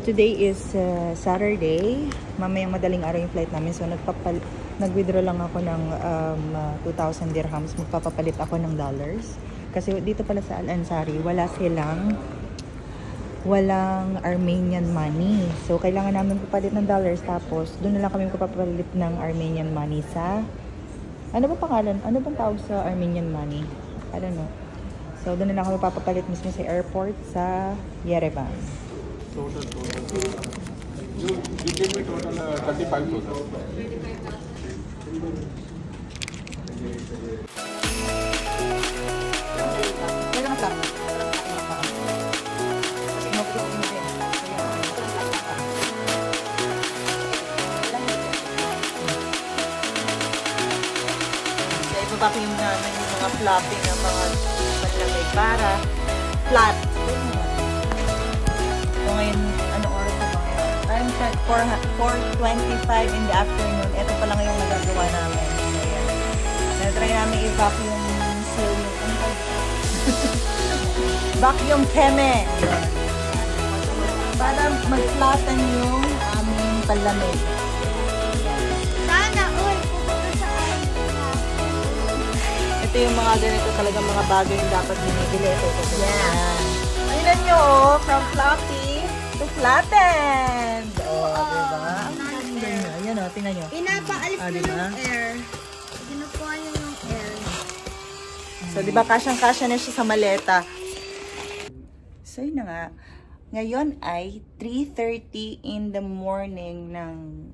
today is Saturday. Mamayang madaling araw yung flight namin. So, nag-withdraw lang ako ng 2,000 dirhams. Magpapapalit ako ng dollars. Kasi dito pala sa Al Ansari, walang Armenian money. So, kailangan namin papalit ng dollars. Tapos, doon na lang kami papapalit ng Armenian money sa... Ano ba pangalan? Ano bang tawag sa Armenian money? I don't know. So, doon na lang kami papapalit mismo sa airport sa Yerevan. Total. You give me total 35,000. Ipapakin namin yung mga flapping ng mga panlamig para flat. So ngayon, anong oras na ba ngayon? Time check, 4:25 in the afternoon. Ito pa lang yung nagagawa namin. Ayan. Natry namin i-vacuum seal yung vacuum keme. Para mag-flatten yung aming panlamig. Ito yung mga ganito talagang mga bagay yung dapat binibili. Ito. Yan. Tingnan nyo, from floppy to flattened. Diba? Ang ganda. Ayan o, tingnan nyo. Pinapaalis na diba? yung air. Ginukuha niya yung air. So, diba, kasyang-kasya na siya sa maleta. So, yun na nga. Ngayon ay 3:30 in the morning ng...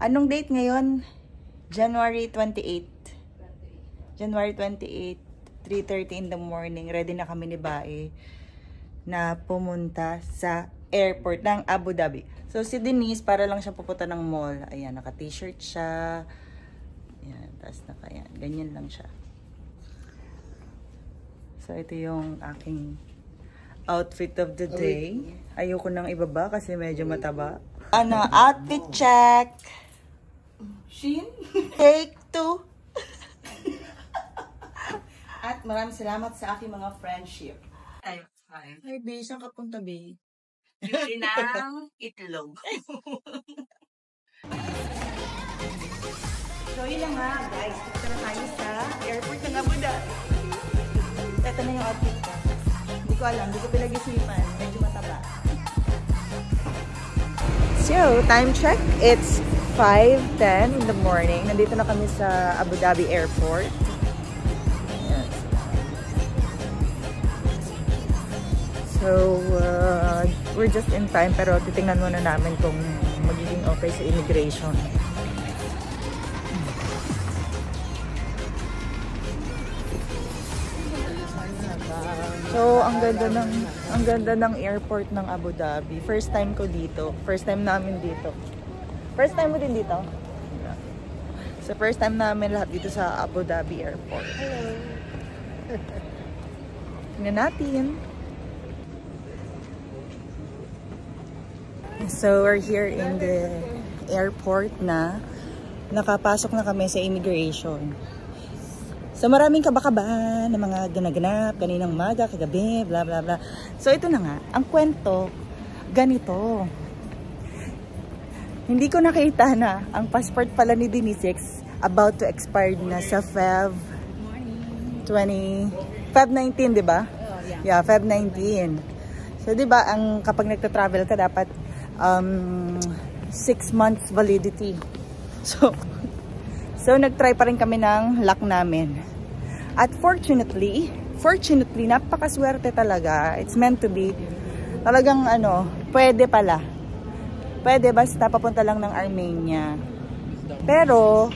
Anong date ngayon? January 28. January 28, 3:30 in the morning, ready na kami ni Bae na pumunta sa airport ng Abu Dhabi. So, si Denise, para lang siya pupunta ng mall. Ayan, naka-t-shirt siya. Ayan, tapos ayan, ganyan lang siya. So, ito yung aking outfit of the day. Ayoko nang ibaba kasi medyo mataba. Ano, outfit check! Shein? Take 2! At maraming salamat sa aking mga friendship. Ay, Bae, saan ka punta, Bae? Bili ng itlog. So, yun lang nga, guys. Punta na tayo sa airport ng Abu Dhabi. Ito na yung outfit ko. Hindi ko alam, hindi ko pinag-isipan. Medyo mataba. So, time check. It's 5:10 in the morning. Nandito na kami sa Abu Dhabi Airport. So, we're just in time pero titingnan muna namin kung magiging okay sa immigration. So, ang ganda ng airport ng Abu Dhabi. First time ko dito. First time namin dito. First time mo din dito? So, first time namin lahat dito sa Abu Dhabi Airport. Hello. Tingnan natin. So, we're here in the airport na nakapasok na kami sa immigration. So, maraming kaba-kaba na mga ganaganap, kaninang umaga, kagabi, bla bla bla. So, ito na nga. Ang kwento, ganito. Hindi ko nakita na ang passport pala ni Denise about to expire na sa Feb 19, di ba? Yeah, Feb 19. So, di ba, kapag nagta-travel ka, dapat 6 months validity. So nag-try pa rin kami ng luck namin. At fortunately, napakaswerte talaga. It's meant to be. Talagang pwede pala. Pwede basta papunta lang ng Armenia. Pero,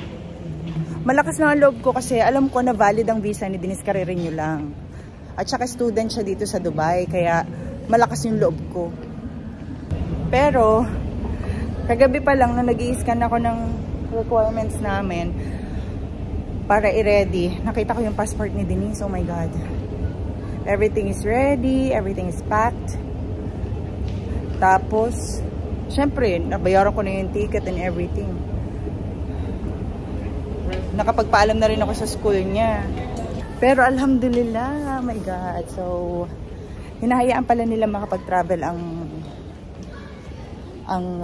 malakas na ang loob ko kasi alam ko na valid ang visa ni Denise, kare-renew lang. At saka student siya dito sa Dubai, kaya malakas yung loob ko. Pero, kagabi pa lang na nag-i-scan ako ng requirements namin para i-ready. Nakita ko yung passport ni Denise. Oh my God. Everything is ready. Everything is packed. Tapos, syempre, nabayaran ko na yung ticket and everything. Nakapagpaalam na rin ako sa school niya. Pero alhamdulillah, oh my God. So, hinahayaan pala nila makapag-travel ang yung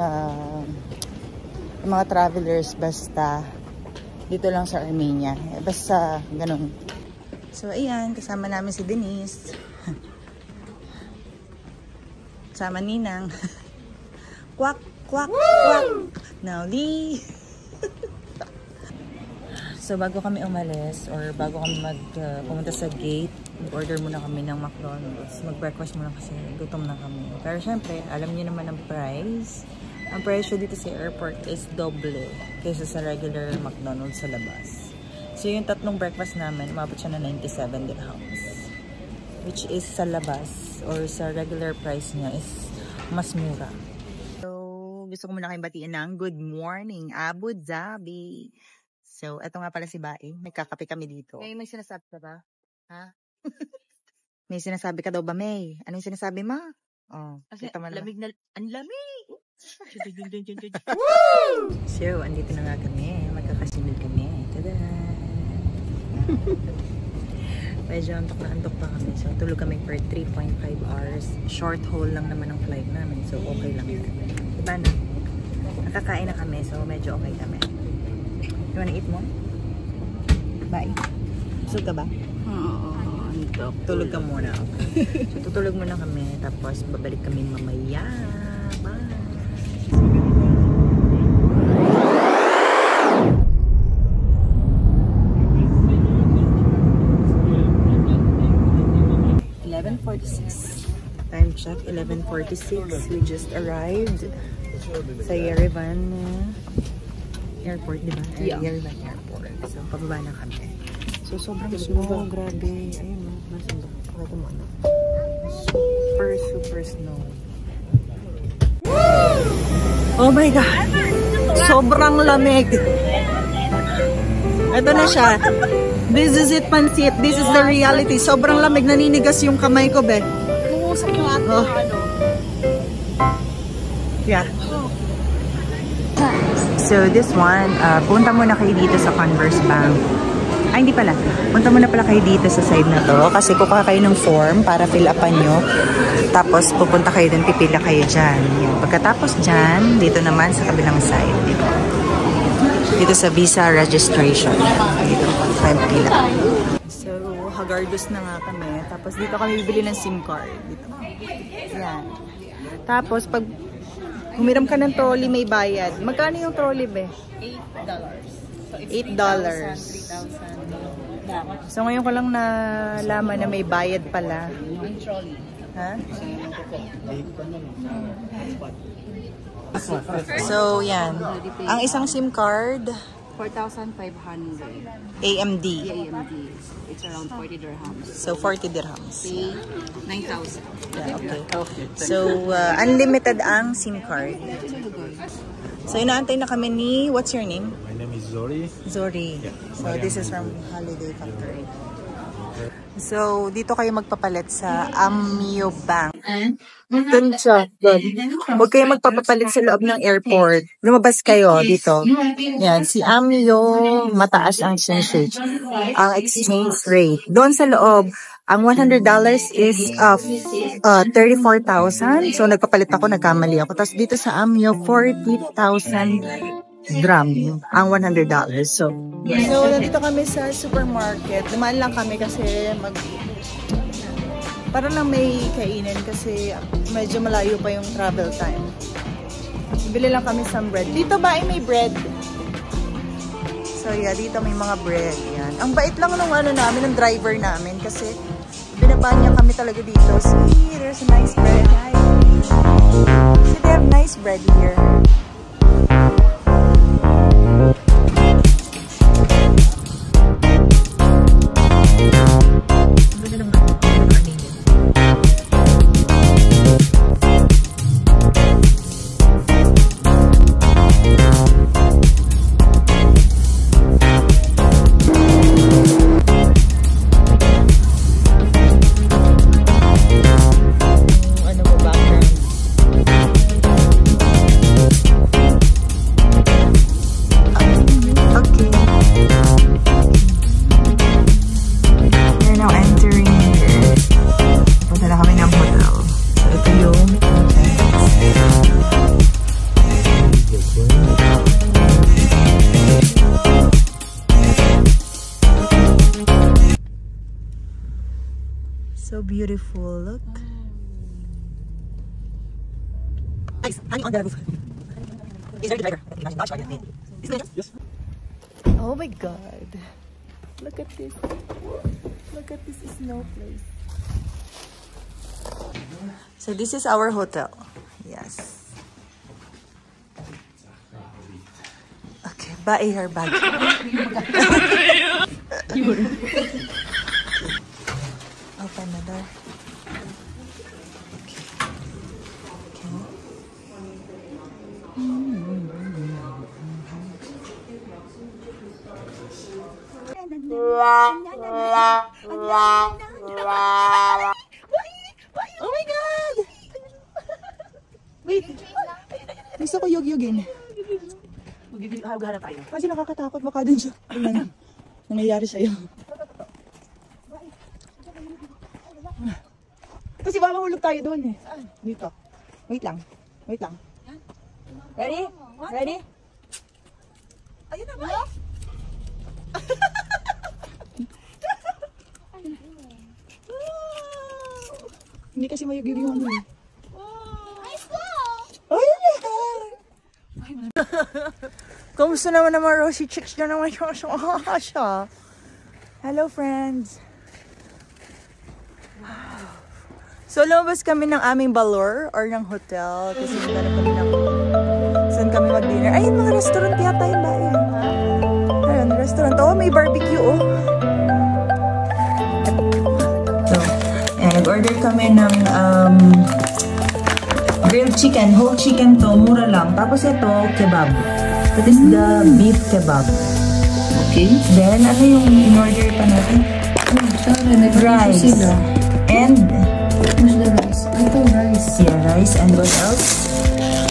mga travelers basta dito lang sa Armenia. Basta ganun. So, ayan. Kasama namin si Denise. Kasama Ninang. Kwak, kwak, kwak. Now, Lee. So, bago kami umalis or bago kami pumunta sa gate, order muna kami ng McDonald's. Mag-breakfast muna kasi gutom na kami. Pero syempre, alam niyo naman ang price. Ang presyo dito sa airport is doble kaysa sa regular McDonald's sa labas. So, yung tatlong breakfast namin, umabot siya na 97 dirhams. Which is sa labas or sa regular price niya is mas mura. So, gusto ko muna kayong batiin ng good morning, Abu Dhabi. So, eto nga pala si Bae. Nagkakape kami dito. May sinasabi ka ba? Ha? May sinasabi ka daw ba, May? Anong sinasabi mo? Oh, Kasi kita mo naman. lamig na, ang lamig! So, andito na nga kami. Magkakasimil kami. Tada! Medyo antok na antok pa kami. So, tulog kami for 3.5 hours. Short haul lang naman ang flight namin. So, okay lang yun. Diba na? Nakakain na kami. So, medyo okay kami. You wanna eat more? Bye. Busog ka ba? Oo. Tulog ka muna. Okay. So, tutulog muna kami. Tapos, babalik kami mamaya. Bye. 11:46. Time check, 11:46. We just arrived sa Yerevan Airport, di ba? Yeah. Yerevan Airport. So, pababa na kami. So, sobrang snow. Grabe. Ayun, nasan ba? Pakita mo, ano? Super, super snow. Oh my God! Sobrang lamig! Ito na siya. This is it, Pansit. This is the reality. Sobrang lamig. Naninigas yung kamay ko, be. Nungusap yung ating ano. Yeah. So, this one, punta muna kayo dito sa Converse Bank. Ay, hindi pala. Punta muna pala kayo dito sa side na to. Kasi kukuha kayo ng form para fill upan nyo. Tapos, pupunta kayo dun, pipila kayo dyan. Yan. Pagkatapos dyan, dito naman sa kabilang side. Dito sa visa registration. Dito kayo pila. So, hagardos na nga kami. Tapos, dito kami bibili ng SIM card. Dito. Yan. Tapos, pag humiram ka ng trolley, may bayad. Magkano yung trolley, be? $8. So, $8. it's 3,000. So, ngayon ko lang nalaman na may bayad pala. Ang trolley. Ha? So, yan. Ang isang SIM card, 4,500. AMD. AMD. It's around 40 dirhams. So, 40 dirhams. Pay 9,000. Yeah, okay. So, unlimited ang SIM card. So, inaantay na kami ni, what's your name? My name is Zori. Zori. Yeah. So, this is from Holiday Factory. So, dito kayo magpapalit sa Amyo Bank. Doon siya. Huwag kayo magpapalit sa loob ng airport. Lumabas kayo dito. Yan, si Amyo, mataas ang exchange rate. Doon sa loob, ang $100 is 34,000. So, nagpapalit ako, nagkamali ako. Tapos dito sa Amyo, 40,000 drum ang $100. So, nandito kami sa supermarket. Dumaan lang kami kasi para lang may kainin kasi medyo malayo pa yung travel time. Bili lang kami some bread. Dito ba ay may bread? So, yeah, dito may mga bread. Yan. Ang bait lang nung namin, ng driver namin kasi binaba niya kami talaga dito. See, there's a nice bread. Hi. See, they have nice bread here. beautiful. Look. Guys, hanging on the roof. Is there the driver? Yes. Oh my god. Look at this. Look at this snow place. So this is our hotel. Yes. Okay, buy her bag. Open the door. Oh my god! Wait! Gusto ko yug-yugin. Maghanap tayo. Kasi nakakatakot, baka din siya. Ano nangyayari sa'yo? Kasi baka mahulog tayo doon eh. Dito. Wait lang. Wait lang. Ready? Ready? Ayun na ba? Hindi kasi mayug-yug yung ano eh. Ayun na! Kamusta naman naman Rosie Chicks dyan naman siya. Hello friends! So lumabas kami ng aming balor or ng hotel kasi naghanap kami ng saan kami mag-dinner. Ayun, mga restaurant yata yun ba yan? Ayun, restaurant. Oh, may barbecue oh. So, ayan, nag-order kami ng grilled chicken. Whole chicken to, mura lang. Tapos ito, kebab. That is the beef kebab. Okay. Then, ano yung in-order pa natin? Rice. And Where's the rice? Ito, rice. yeah, rice. And what else?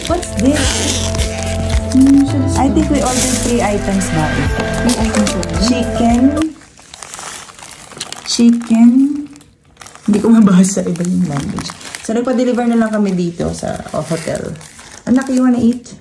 What's this? I think we ordered 3 items ba? 3 items po. Chicken. Hindi ko mabasa iba yung language. So, nagpa-deliver na lang kami dito sa hotel. Anak, you wanna eat?